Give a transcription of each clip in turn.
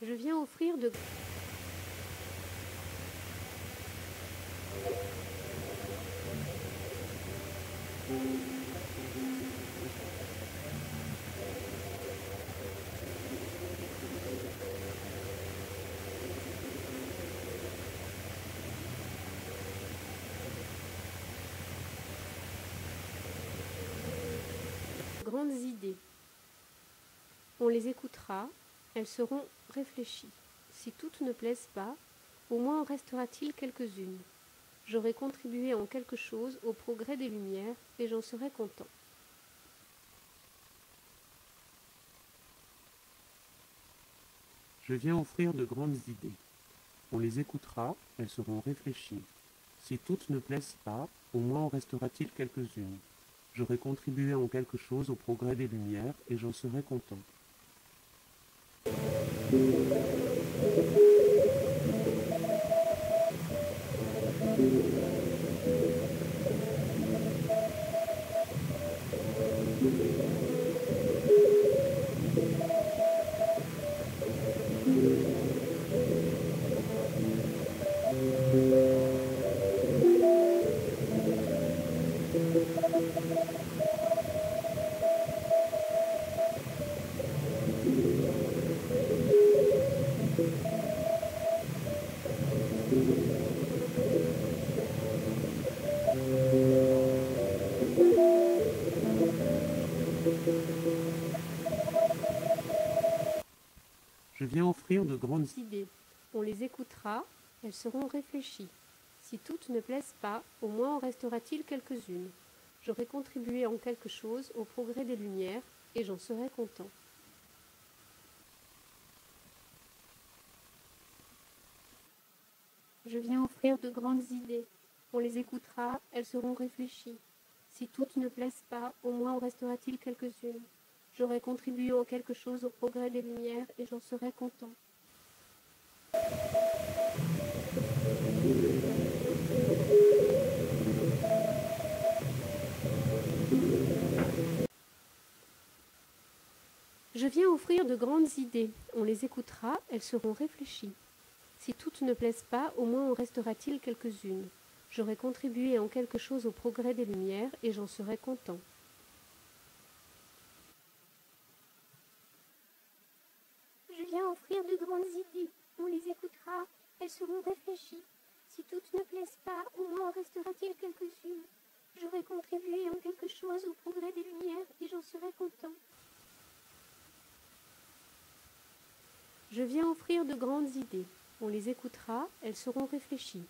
Je viens offrir de grandes idées. On les écoutera, elles seront réfléchies. Si toutes ne plaisent pas, au moins en restera-t-il quelques-unes. J'aurai contribué en quelque chose au progrès des Lumières et j'en serai content. Je viens offrir de grandes idées. On les écoutera, elles seront réfléchies. Si toutes ne plaisent pas, au moins en restera-t-il quelques-unes. J'aurai contribué en quelque chose au progrès des Lumières et j'en serai content. Je viens offrir de grandes Idées. On les écoutera, elles seront réfléchies. Si toutes ne plaisent pas, au moins en restera-t-il quelques-unes. J'aurai contribué en quelque chose au progrès des Lumières et j'en serai content. Je viens offrir de grandes idées. On les écoutera, elles seront réfléchies. Si toutes ne plaisent pas, au moins en restera-t-il quelques-unes. J'aurai contribué en quelque chose au progrès des Lumières et j'en serai content. Je viens offrir de grandes idées. On les écoutera, elles seront réfléchies. Si toutes ne plaisent pas, au moins en restera-t-il quelques-unes. J'aurai contribué en quelque chose au progrès des Lumières et j'en serai content. Je viens offrir de grandes idées. On les écoutera, elles seront réfléchies. Si toutes ne plaisent pas, au moins en restera-t-il quelques-unes. J'aurai contribué en quelque chose au progrès des Lumières et j'en serai content. Je viens offrir de grandes idées. On les écoutera, elles seront réfléchies.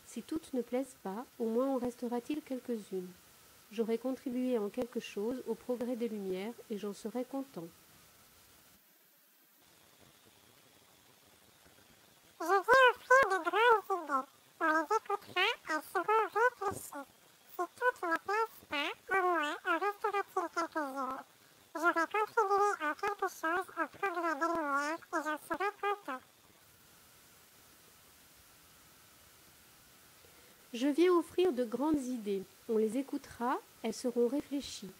Si toutes ne plaisent pas, au moins en restera-t-il quelques-unes. J'aurai contribué en quelque chose au progrès des Lumières et j'en serai content. Je viens offrir de grandes idées. On les écoutera, elles seront réfléchies. Si toutes ne plaisent pas, au moins en restera-t-il quelques-unes. J'aurai contribué en quelque chose au progrès des Lumières et j'en serai content. Je viens offrir de grandes idées. On les écoutera, elles seront réfléchies.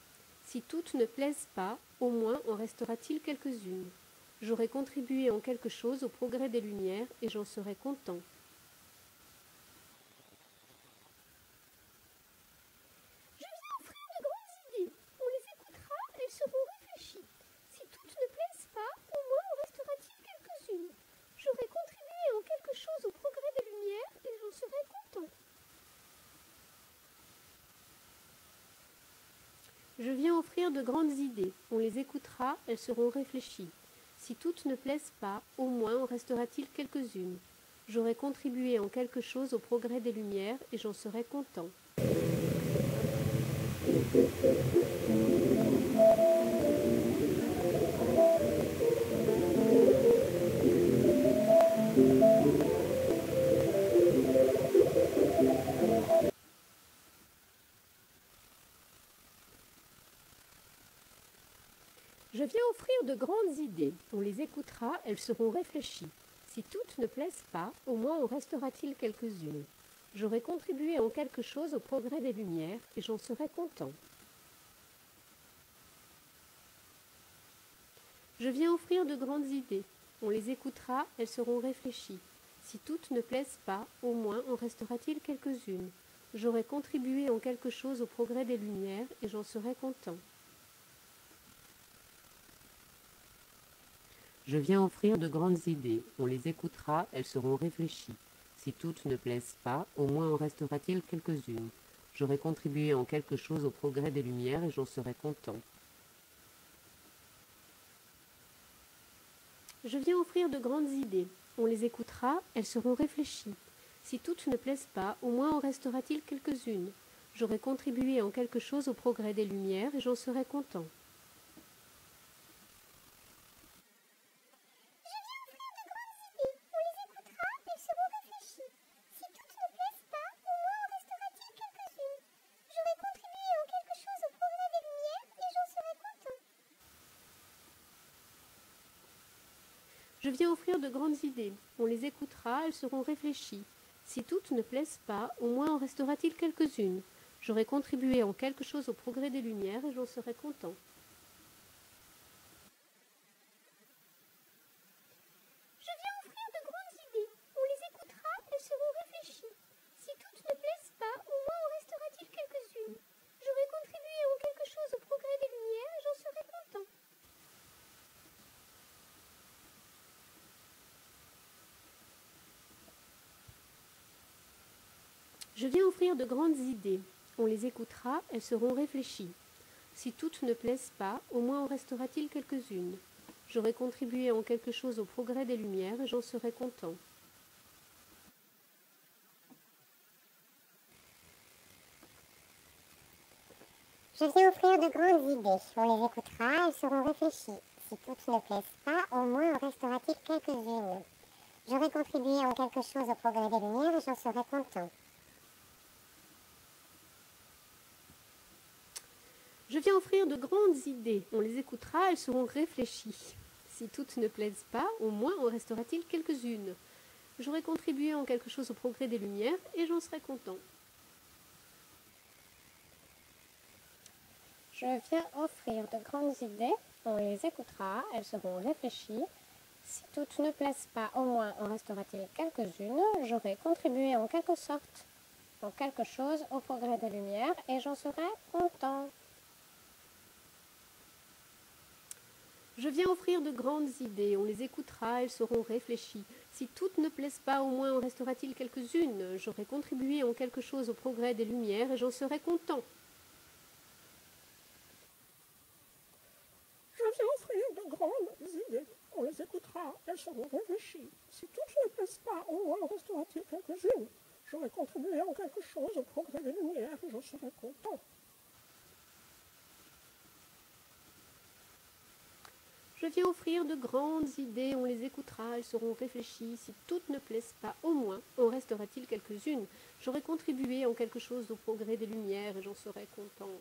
Si toutes ne plaisent pas, au moins en restera-t-il quelques-unes. J'aurai contribué en quelque chose au progrès des Lumières et j'en serai content. Je viens offrir de grandes idées. On les écoutera, elles seront réfléchies. Si toutes ne plaisent pas, au moins en restera-t-il quelques-unes. J'aurai contribué en quelque chose au progrès des Lumières et j'en serai content. Je viens offrir de grandes idées. On les écoutera, elles seront réfléchies. Si toutes ne plaisent pas, au moins en restera-t-il quelques-unes. J'aurai contribué en quelque chose au progrès des Lumières et j'en serai content. Je viens offrir de grandes idées. On les écoutera, elles seront réfléchies. Si toutes ne plaisent pas, au moins en restera-t-il quelques-unes. J'aurai contribué en quelque chose au progrès des Lumières et j'en serai content. Je viens offrir de grandes idées. On les écoutera, elles seront réfléchies. Si toutes ne plaisent pas, au moins en restera-t-il quelques-unes. J'aurai contribué en quelque chose au progrès des Lumières et j'en serai content. Je viens offrir de grandes idées. On les écoutera, elles seront réfléchies. Si toutes ne plaisent pas, au moins en restera-t-il quelques-unes. J'aurai contribué en quelque chose au progrès des Lumières et j'en serai content. Je viens offrir de grandes idées. On les écoutera, elles seront réfléchies. Si toutes ne plaisent pas, au moins en restera-t-il quelques-unes. J'aurai contribué en quelque chose au progrès des Lumières et j'en serai content. Je viens offrir de grandes idées. On les écoutera, elles seront réfléchies. Si toutes ne plaisent pas, au moins en restera-t-il quelques-unes. J'aurai contribué en quelque chose au progrès des Lumières et j'en serai content. Je viens offrir de grandes idées. On les écoutera, elles seront réfléchies. Si toutes ne plaisent pas, au moins en restera-t-il quelques-unes. J'aurai contribué en quelque chose au progrès des Lumières et j'en serai content. Je viens offrir de grandes idées. On les écoutera, elles seront réfléchies. Si toutes ne plaisent pas, au moins en restera-t-il quelques-unes. J'aurai contribué en quelque chose au progrès des Lumières et j'en serai content. Je viens offrir de grandes idées. On les écoutera, elles seront réfléchies. Si toutes ne plaisent pas, au moins en restera-t-il quelques-unes. J'aurai contribué en quelque chose au progrès des Lumières et j'en serai content. Je viens offrir de grandes idées. On les écoutera, elles seront réfléchies. Si toutes ne plaisent pas, au moins en restera-t-il quelques-unes. J'aurai contribué en quelque chose au progrès des Lumières et j'en serai content. Je viens offrir de grandes idées. On les écoutera, elles seront réfléchies. Si toutes ne plaisent pas, au moins en restera-t-il quelques-unes. J'aurai contribué en quelque sorte, en quelque chose au progrès des Lumières et j'en serai content. Je viens offrir de grandes idées, on les écoutera, elles seront réfléchies. Si toutes ne plaisent pas, au moins en restera-t-il quelques-unes. J'aurai contribué en quelque chose au progrès des Lumières et j'en serai content. Je viens offrir de grandes idées. On les écoutera, elles seront réfléchies. Si toutes ne plaisent pas, au moins en restera-t-il quelques-unes. J'aurai contribué en quelque chose au progrès des Lumières et j'en serai content. Je viens offrir de grandes idées, on les écoutera, elles seront réfléchies. Si toutes ne plaisent pas, au moins en restera-t-il quelques-unes. J'aurai contribué en quelque chose au progrès des Lumières et j'en serai content.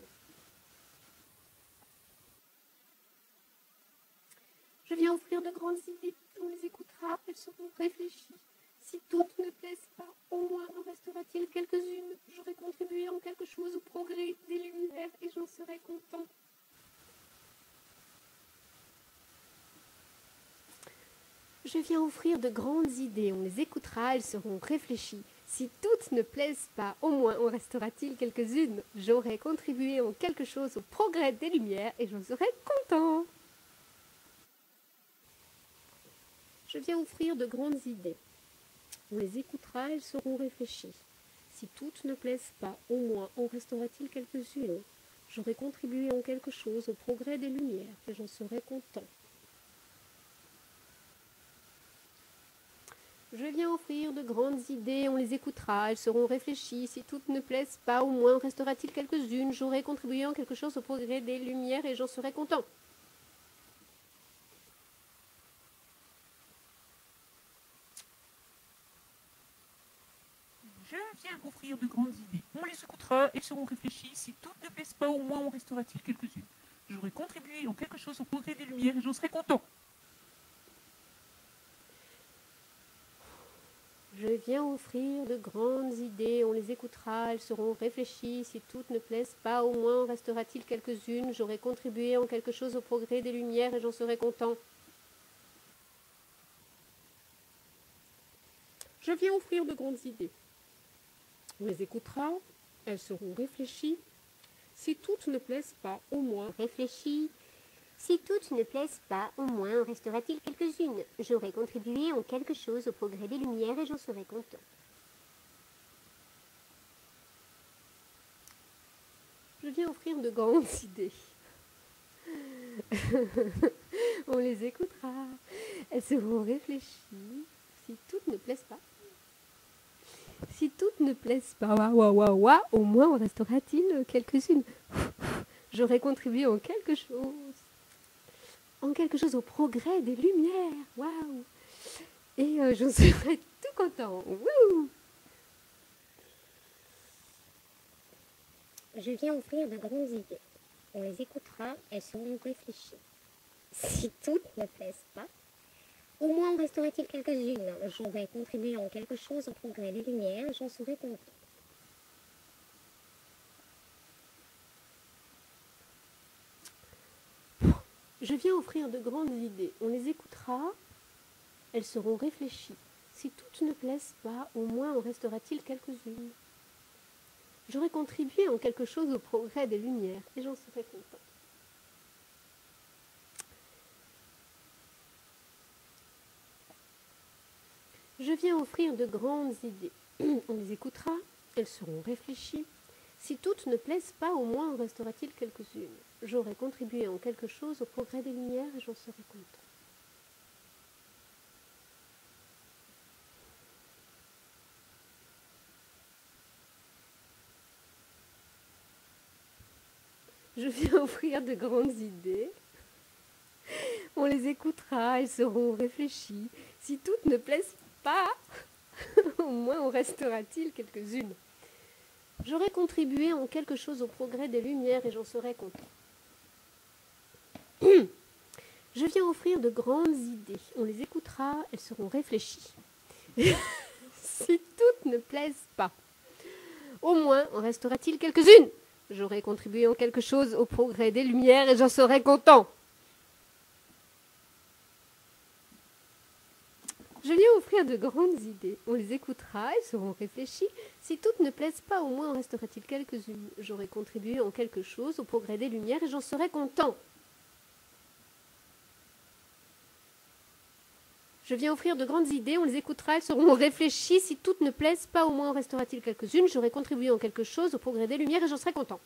Je viens offrir de grandes idées, on les écoutera, elles seront réfléchies. Si toutes ne plaisent pas, au moins en restera-t-il quelques-unes. J'aurai contribué en quelque chose au progrès des Lumières et j'en serai content. Je viens offrir de grandes idées, on les écoutera, elles seront réfléchies. Si toutes ne plaisent pas, au moins en restera-t-il quelques-unes. J'aurai contribué en quelque chose au progrès des Lumières et j'en serai content. Je viens offrir de grandes idées. On les écoutera, elles seront réfléchies. Si toutes ne plaisent pas, au moins en restera-t-il quelques-unes. J'aurai contribué en quelque chose au progrès des Lumières et j'en serai content. Je viens offrir de grandes idées, on les écoutera, elles seront réfléchies. Si toutes ne plaisent pas, au moins restera-t-il quelques-unes. J'aurai contribué en quelque chose au progrès des Lumières et j'en serai content. Je viens offrir de grandes idées. On les écoutera, elles seront réfléchies. Si toutes ne plaisent pas, au moins en restera-t-il quelques-unes. J'aurai contribué en quelque chose au progrès des Lumières et j'en serai content. Je viens offrir de grandes idées, on les écoutera, elles seront réfléchies. Si toutes ne plaisent pas, au moins en restera-t-il quelques-unes. J'aurai contribué en quelque chose au progrès des Lumières et j'en serai content. Je viens offrir de grandes idées. On les écoutera, elles seront réfléchies. Si toutes ne plaisent pas, au moins Réfléchis. Si toutes ne plaisent pas, au moins en restera-t-il quelques-unes. J'aurai contribué en quelque chose au progrès des Lumières et j'en serai content. je viens offrir de grandes idées. On les écoutera, elles seront réfléchies. Si toutes ne plaisent pas, au moins en restera-t-il quelques-unes. J'aurai contribué en quelque chose au progrès des Lumières. Waouh! Et j'en serai tout content. Wouh! Je viens offrir de grandes idées. On les écoutera, elles seront réfléchies. Si toutes ne plaisent pas, au moins en restera-t-il quelques-unes. J'aurai contribué en quelque chose au progrès des Lumières et j'en serai content. Je viens offrir de grandes idées. On les écoutera, elles seront réfléchies. Si toutes ne plaisent pas, au moins en restera-t-il quelques-unes. J'aurai contribué en quelque chose au progrès des Lumières et j'en serai content. Je viens offrir de grandes idées. On les écoutera, elles seront réfléchies. Si toutes ne plaisent pas, au moins en restera-t-il quelques-unes. J'aurai contribué en quelque chose au progrès des Lumières et j'en serai content. Je viens offrir de grandes idées. On les écoutera, elles seront réfléchies. Si toutes ne plaisent pas, au moins en restera-t-il quelques-unes. J'aurai contribué en quelque chose au progrès des Lumières et j'en serai content. Je viens offrir de grandes idées. On les écoutera, elles seront réfléchies. Si toutes ne plaisent pas, au moins en restera-t-il quelques-unes. J'aurai contribué en quelque chose au progrès des Lumières et j'en serai content. Je viens offrir de grandes idées. On les écoutera, elles seront réfléchies. Si toutes ne plaisent pas, au moins en restera-t-il quelques-unes. J'aurai contribué en quelque chose au progrès des Lumières et j'en serai content. Je viens offrir de grandes idées, on les écoutera, elles seront réfléchies. Si toutes ne plaisent pas, au moins en restera-t-il quelques-unes. J'aurai contribué en quelque chose au progrès des Lumières et j'en serai content.